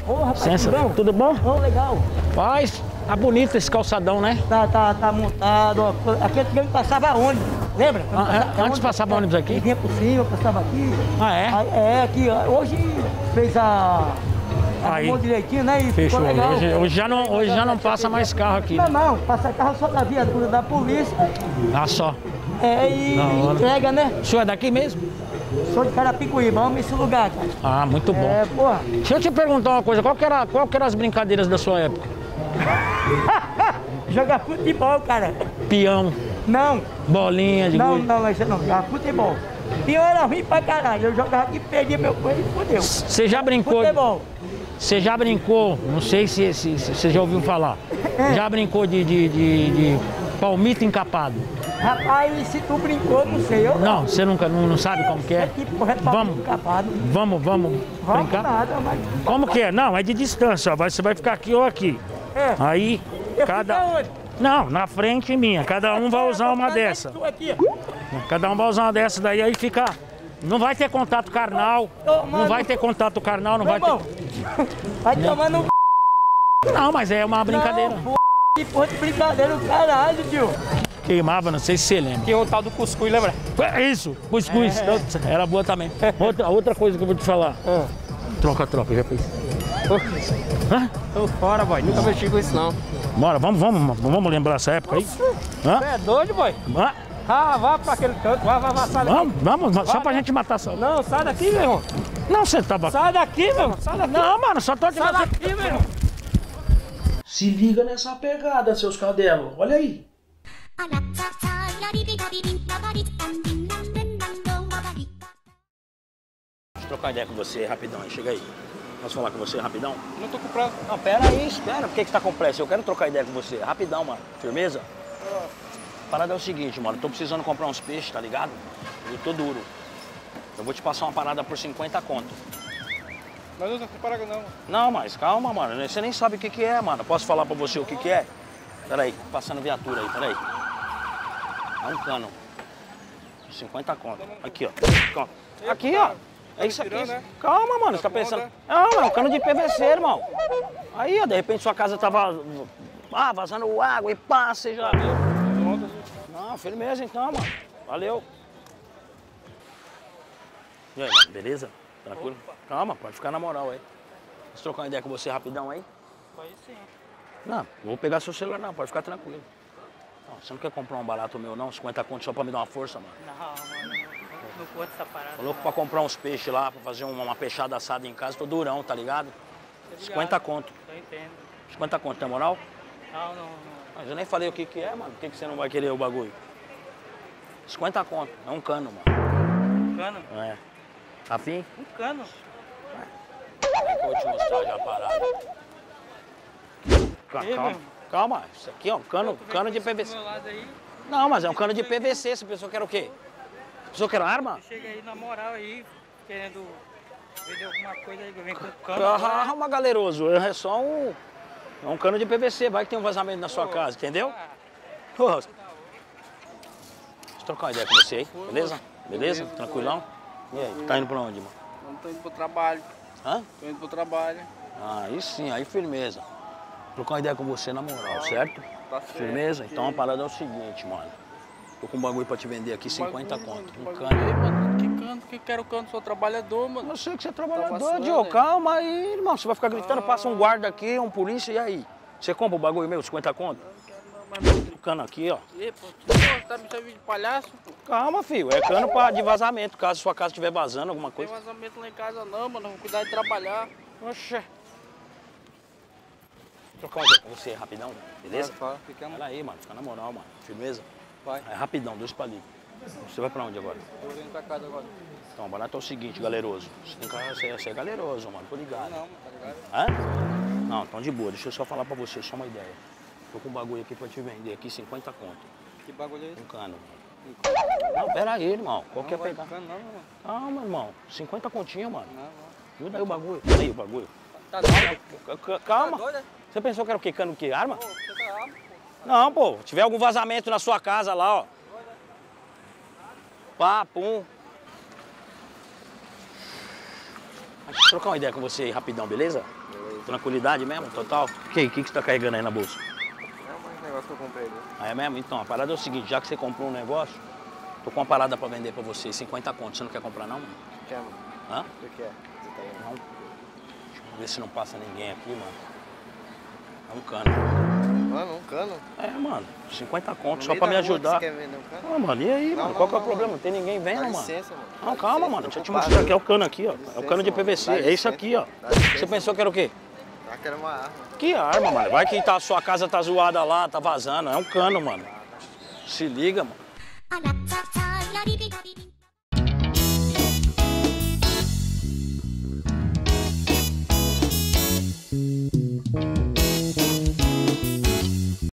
Ô, rapaz, Licença, tudo bom? Ô, legal. Paz, tá bonito esse calçadão, né? Tá montado, ó. Aqui antigamente passava ônibus, lembra? Antes passava ônibus aqui? Vinha por cima, passava aqui. Ah, é? Aí, aqui, ó. Hoje fez Aí. arrumou direitinho, né? E Fechou. ficou legal. Hoje já não passa mais carro aqui. Não, passa carro só da viatura da polícia. Ah, só. E entrega, né? O senhor é daqui mesmo? Sou de Carapicuíba, amo esse lugar, cara. Ah, muito bom. Porra. Deixa eu te perguntar uma coisa, qual que eram as brincadeiras da sua época? Jogar futebol, cara. Peão, Não. bolinha de gude. Não, isso não. Jogava futebol. Pior era ruim pra caralho. Eu jogava aqui, perdia meu coelho e fodeu. Você já brincou? Futebol. Você já brincou, não sei se você já ouviu falar, já brincou de palmito encapado? Rapaz, se tu brincou, não sei. Eu Não, você nunca não sabe como que é? Que porra é palmito encapado. Vamos brincar? Nada, mas... Como que é? Não, é de distância, ó. Você vai ficar aqui ou aqui. Aí, Eu cada... fico aonde? Não, na frente minha. Cada um vai usar uma dessa. Tu aqui, ó. Cada um vai usar uma dessa, daí aí fica... Não vai ter contato carnal. Não vai ter contato carnal, não vai ter... Vai tomar no... Não, mas é uma brincadeira. Não, que porra de brincadeira, caralho, tio. Queimava, não sei se você lembra. Que o tal do cuscuz, lembra? É isso, cuscuz. Era boa também. Outra coisa que eu vou te falar. Troca, já fez. Hã? Tô fora, boy. Nunca mexi com isso, não. Bora, vamos lembrar essa época aí? Você é doido, boy? Vá pra aquele canto, sai daqui. Vamos, só pra gente matar só. Não, sai daqui, meu irmão. Não, você tava... Sai daqui, meu irmão. Sai daqui. Não, mano, só tô aqui. Sai daqui, meu irmão. Se liga nessa pegada, seus cadelos. Olha aí. Deixa eu trocar ideia com você rapidão aí, chega aí. Posso falar com você rapidão? Não tô com pressa. Não, pera aí, espera. Por que você tá com pressa? Eu quero trocar ideia com você. Rapidão, mano. Firmeza? A parada é o seguinte, mano. Eu tô precisando comprar uns peixes, tá ligado? Eu tô duro. Eu vou te passar uma parada por 50 conto. Mas eu não tô parado não, mano. Não, mas calma, mano. Você nem sabe o que é, mano. Posso falar pra você o que é? Pera aí, passando viatura aí, pera aí. É um cano. 50 conto. Aqui, ó. Aqui, ó. É isso aqui. Calma, mano. Você tá pensando... Não, é um cano de PVC, irmão. Aí, ó, de repente sua casa tava... vazando água e pá, você já viu. Não, firmeza então, mano. Valeu. E aí, mano, beleza? Tranquilo? Calma, pode ficar na moral aí. Posso trocar uma ideia com você rapidão aí? Pode sim. Não, não vou pegar seu celular não, pode ficar tranquilo. Não, você não quer comprar um barato meu não, 50 conto só pra me dar uma força, mano? Não, mano, não conta essa parada. Tô louco pra comprar uns peixes lá, pra fazer uma peixada assada em casa, tô durão, tá ligado? 50 conto. Eu entendo. 50 conto, tem moral? Não. Mas eu nem falei o que é, mano. Por que você não vai querer o bagulho? 50 conto, é um cano, mano. Um cano? É. Afim? Um cano? É que eu vou te mostrar já a parada. Calma, isso aqui é um cano de PVC. Do meu lado aí. Não, mas é um cano de PVC, você pensou que era o quê? Pensou que era arma? Chega aí na moral aí, querendo vender alguma coisa aí, vem com cano. Calma, galeroso, é só um... É um cano de PVC, vai que tem um vazamento na sua casa, entendeu? Deixa eu trocar uma ideia com você aí, beleza? Beleza? Tranquilão? E aí, tá indo pra onde, mano? Eu tô indo pro trabalho. Hã? Tô indo pro trabalho. Aí sim, aí firmeza. Trocar uma ideia com você na moral, certo? Tá certo. Firmeza? Então a parada é o seguinte, mano. Tô com um bagulho pra te vender aqui, 50 conto. Um Bagulho cano. aí, mano. Que cano? Que quero cano? Sou trabalhador, mano. Eu sei que você é trabalhador, vacilando, Diogo. né? Calma aí, irmão. Você vai ficar gritando, passa um guarda aqui, um polícia, e aí? Você compra o bagulho meu, 50 conto? O cano aqui, ó. E, pô, tá me servindo de palhaço, pô? Calma, filho. É cano de vazamento, caso sua casa estiver vazando alguma Não tem coisa. vazamento lá em casa não, mano. Vou cuidar de trabalhar. Oxe. Trocar uma ideia com você rapidão, beleza? Fala, fica Pera aí, mano. Fica na moral, mano. Firmeza? Vai. É rapidão, 2 palitos. Você vai pra onde agora? Tô indo pra casa agora. Então, o barato é o seguinte, galeroso. Você é galeroso, mano. Tô ligado. Não, tá ligado? Hã? Não, então de boa. Deixa eu só falar pra você, só uma ideia. Tô com um bagulho aqui pra te vender aqui, 50 conto. Que bagulho é esse? Um cano. Não, pera aí, irmão. Qual que é vai pegar? ficando não, mano. Calma, irmão. 50 continho, mano. Não. Ajuda aí o bagulho. Pera aí o bagulho. Tá doido? Calma. Tá doido, é? Você pensou que era o quê? Cano o quê? Arma? Pô, você tá arma, pô. Não, pô. Tiver algum vazamento na sua casa lá, ó. Pá, pum. Deixa eu trocar uma ideia com você aí rapidão, beleza? Beleza. Tranquilidade mesmo, total? O que você tá carregando aí na bolsa? É um negócio que eu comprei ali. Ah, é mesmo? Então, a parada é o seguinte, já que você comprou um negócio, tô com uma parada pra vender pra você, 50 conto. Você não quer comprar não, mano? Quer, mano? Hã? O que é? Você tá vendo? Não. Deixa eu ver se não passa ninguém aqui, mano. É um cano. Mano, um cano? É, mano, 50 conto, No só meio pra me da rua que ajudar. Você quer vender um cano? Ah, mano, e aí, Não, mano? não, Qual que é o não, problema? mano. Não tem ninguém vendo, Dá mano. licença, mano. Não, Dá calma, licença, mano. Deixa eu te preocupado. mostrar aqui. É o cano aqui, ó. Dá É o licença, cano de mano. PVC. Dá É isso licença. aqui, ó. Dá licença, Você pensou que era o quê? Ah, que era uma arma. Que arma, mano? Vai que a sua casa tá zoada lá, tá vazando. É um cano, mano. Se liga, mano.